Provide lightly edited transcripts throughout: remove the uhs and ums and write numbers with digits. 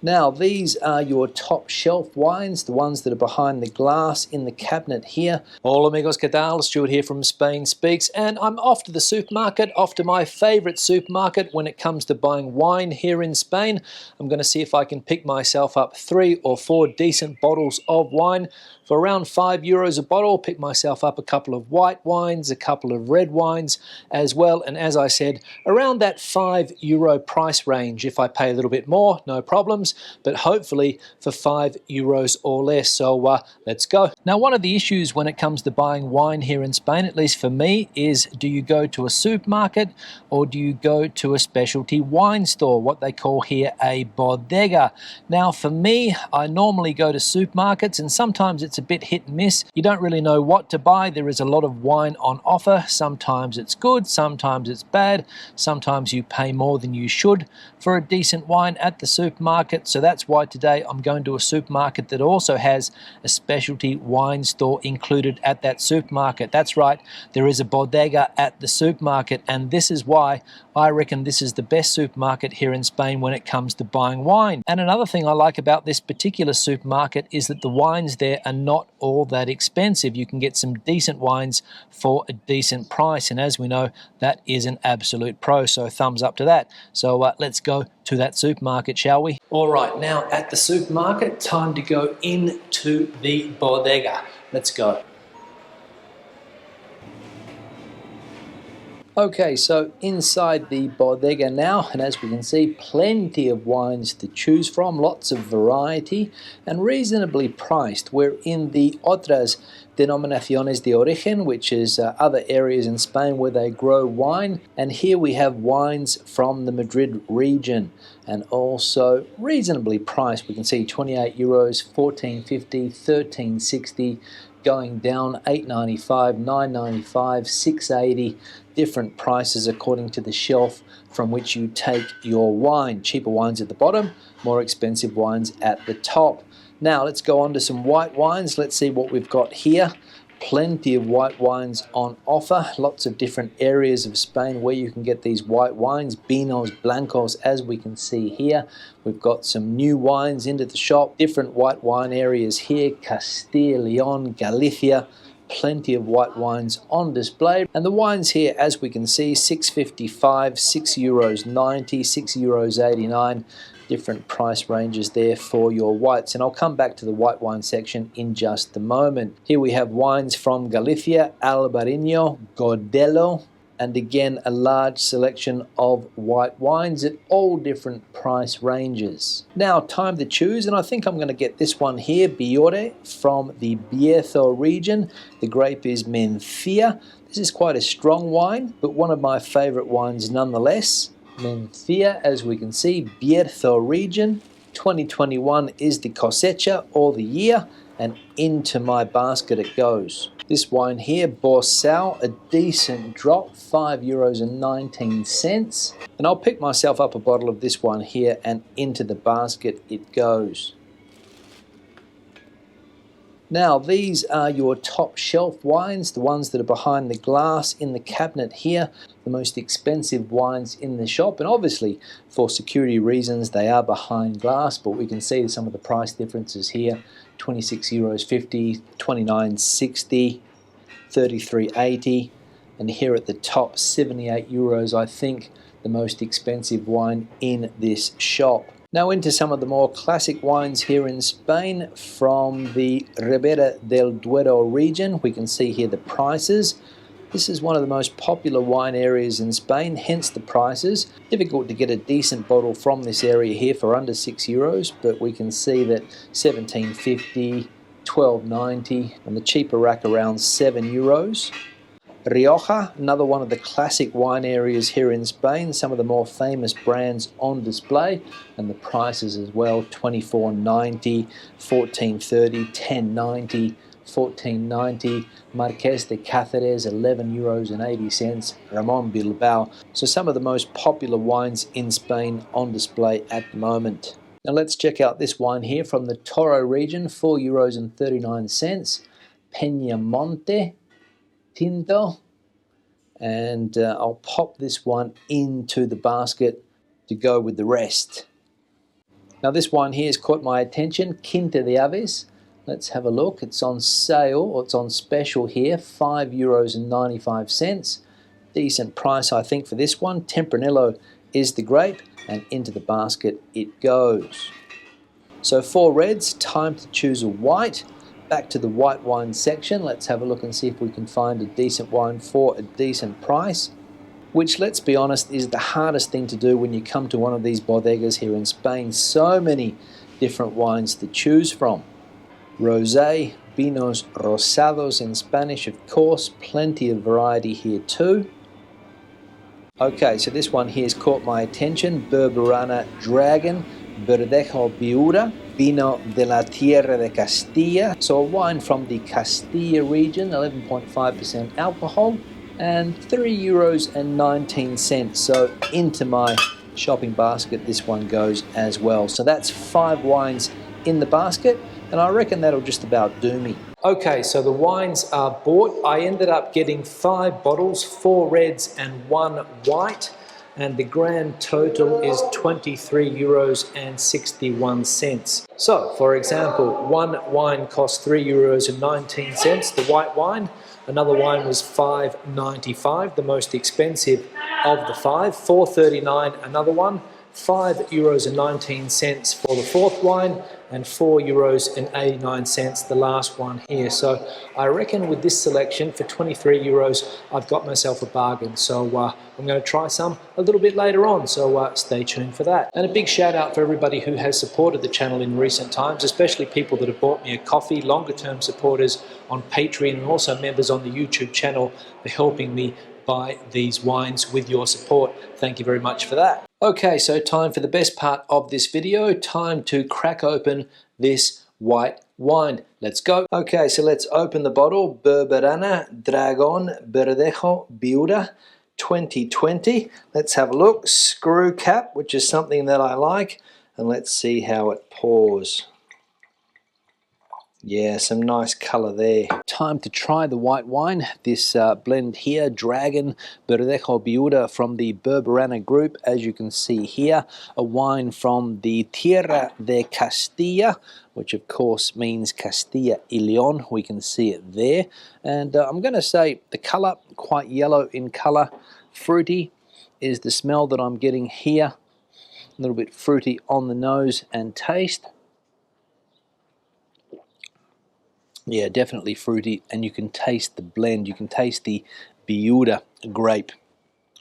Now, these are your top shelf wines, the ones that are behind the glass in the cabinet here. Hola amigos, ¿qué tal? Stuart here from Spain Speaks, and I'm off to the supermarket, off to my favorite supermarket when it comes to buying wine here in Spain. I'm going to see if I can pick myself up 3 or 4 decent bottles of wine for around €5 a bottle. Pick myself up a couple of white wines, a couple of red wines as well, and as I said, around that €5 price range. If I pay a little bit more, no problems, but hopefully for €5 or less. So let's go. Now, one of the issues when it comes to buying wine here in Spain, at least for me, is do you go to a supermarket or do you go to a specialty wine store, what they call here a bodega? Now, for me, I normally go to supermarkets, and sometimes it's a bit hit and miss. You don't really know what to buy. There is a lot of wine on offer. Sometimes it's good, sometimes it's bad, sometimes you pay more than you should for a decent wine at the supermarket. So that's why today I'm going to a supermarket that also has a specialty wine store included at that supermarket. That's right, there is a bodega at the supermarket, and this is why I reckon this is the best supermarket here in Spain when it comes to buying wine. And another thing I like about this particular supermarket is that the wines there are not all that expensive. You can get some decent wines for a decent price, and as we know, that is an absolute pro, so thumbs up to that. So let's go to that supermarket, shall we? All right, now at the supermarket, time to go into the bodega. Let's go. Okay, so inside the bodega now, and as we can see, plenty of wines to choose from, lots of variety and reasonably priced. We're in the otras denominaciones de origen, which is other areas in Spain where they grow wine, and here we have wines from the Madrid region and also reasonably priced. We can see €28, €14.50, €13.60, going down $8.95, $9.95, $6.80, different prices according to the shelf from which you take your wine. Cheaper wines at the bottom, more expensive wines at the top. Now let's go on to some white wines. Let's see what we've got here. Plenty of white wines on offer. Lots of different areas of Spain where you can get these white wines, vinos blancos, as we can see here. We've got some new wines into the shop, different white wine areas here, Castilla, Leon, Galicia. Plenty of white wines on display, and the wines here, as we can see, €6.55, €6.90, €6.89, different price ranges there for your whites, and I'll come back to the white wine section in just a moment. Here we have wines from Galicia, Albarino, Godelo, and again a large selection of white wines at all different price ranges. Now time to choose, and I think I'm going to get this one here, Biore, from the Bierzo region. The grape is Mencia. This is quite a strong wine, but one of my favorite wines nonetheless. Mencia, as we can see, Bierzo region. 2021 is the cosecha, or the year, and into my basket it goes. This wine here, Borsal, a decent drop, €5.19. And I'll pick myself up a bottle of this one here, and into the basket it goes. Now, these are your top shelf wines, the ones that are behind the glass in the cabinet here, the most expensive wines in the shop. And obviously, for security reasons, they are behind glass, but we can see some of the price differences here. €26.50, €29.60, €33.80, and here at the top, €78, I think, the most expensive wine in this shop. Now into some of the more classic wines here in Spain from the Ribera del Duero region. We can see here the prices. This is one of the most popular wine areas in Spain, hence the prices. Difficult to get a decent bottle from this area here for under €6, but we can see that €17.50, €12.90, and the cheaper rack around €7. Rioja, another one of the classic wine areas here in Spain, some of the more famous brands on display, and the prices as well, $24.90, $14.30, $10.90, $14.90, Marqués de Cáceres, €11.80, Ramon Bilbao. So some of the most popular wines in Spain on display at the moment. Now let's check out this wine here from the Toro region, €4.39, Peñamonte Tinto, and I'll pop this one into the basket to go with the rest. Now this wine here has caught my attention, Quinta de Aves. Let's have a look. It's on sale, or it's on special here, €5.95. Decent price, I think, for this one. Tempranillo is the grape, and into the basket it goes. So 4 reds, time to choose a white. Back to the white wine section. Let's have a look and see if we can find a decent wine for a decent price, which, let's be honest, is the hardest thing to do when you come to one of these bodegas here in Spain. So many different wines to choose from. Rosé, vinos rosados in Spanish, of course, plenty of variety here too. Okay, so this one here has caught my attention, Berberana Dragon, Verdejo Viura, Vino de la Tierra de Castilla. So a wine from the Castilla region, 11.5% alcohol, and €3.19. So into my shopping basket this one goes as well. So that's 5 wines in the basket, and I reckon that'll just about do me. Okay, so the wines are bought. I ended up getting 5 bottles, 4 reds and 1 white, and the grand total is €23.61. So, for example, one wine cost €3.19, the white wine. Another wine was $5.95, the most expensive of the 5. $4.39 another one. €5.19 for the 4th wine, and €4.89 the last one here. So I reckon with this selection for €23 I've got myself a bargain. So I'm going to try some a little bit later on, so stay tuned for that. And a big shout out for everybody who has supported the channel in recent times, especially people that have bought me a coffee, longer term supporters on Patreon, and also members on the YouTube channel for helping me buy these wines with your support. Thank you very much for that. Okay, so time for the best part of this video, time to crack open this white wine. Let's go. Okay, so let's open the bottle. Berberana Dragon Verdejo Viura 2020. Let's have a look. Screw cap, which is something that I like, and let's see how it pours. Yeah, some nice colour there. Time to try the white wine. This blend here, Dragon Verdejo Viura from the Berberana group, as you can see here. A wine from the Tierra de Castilla, which of course means Castilla y León. We can see it there. And I'm going to say the colour, quite yellow in colour. Fruity is the smell that I'm getting here. A little bit fruity on the nose and taste. Yeah, definitely fruity, and you can taste the blend. You can taste the Viura grape,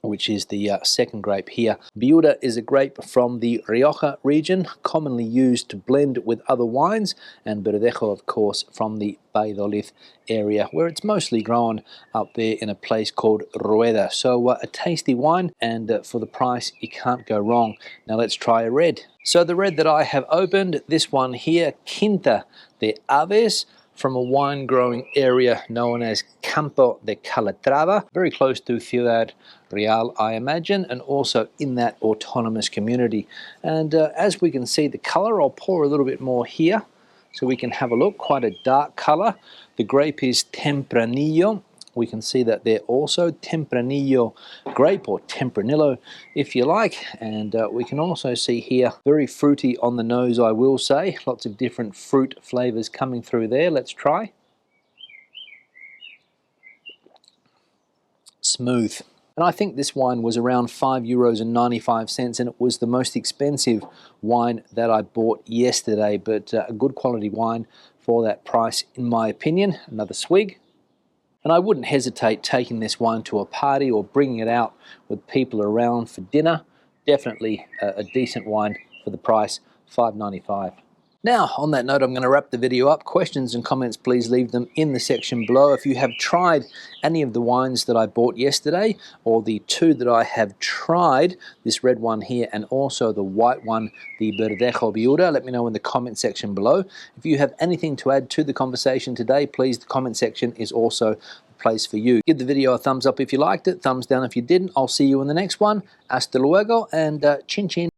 which is the second grape here. Viura is a grape from the Rioja region, commonly used to blend with other wines, and Verdejo, of course, from the Valladolid area, where it's mostly grown up there in a place called Rueda. So a tasty wine, and for the price, you can't go wrong. Now let's try a red. So the red that I have opened, this one here, Quinta de Aves, from a wine growing area known as Campo de Calatrava, very close to Ciudad Real, I imagine, and also in that autonomous community. And as we can see, the color, I'll pour a little bit more here so we can have a look. Quite a dark color. The grape is Tempranillo. We can see that there also, Tempranillo grape, or Tempranillo if you like. And we can also see here, very fruity on the nose, I will say. Lots of different fruit flavors coming through there. Let's try. Smooth. And I think this wine was around €5.95, and it was the most expensive wine that I bought yesterday, but a good quality wine for that price, in my opinion. Another swig. And I wouldn't hesitate taking this wine to a party or bringing it out with people around for dinner. Definitely a decent wine for the price, $5.95. Now, on that note, I'm going to wrap the video up. Questions and comments, please leave them in the section below. If you have tried any of the wines that I bought yesterday, or the 2 that I have tried, this red one here and also the white one, the Verdejo Viura, let me know in the comment section below. If you have anything to add to the conversation today, please, the comment section is also the place for you. Give the video a thumbs up if you liked it, thumbs down if you didn't. I'll see you in the next one. Hasta luego, and chin chin.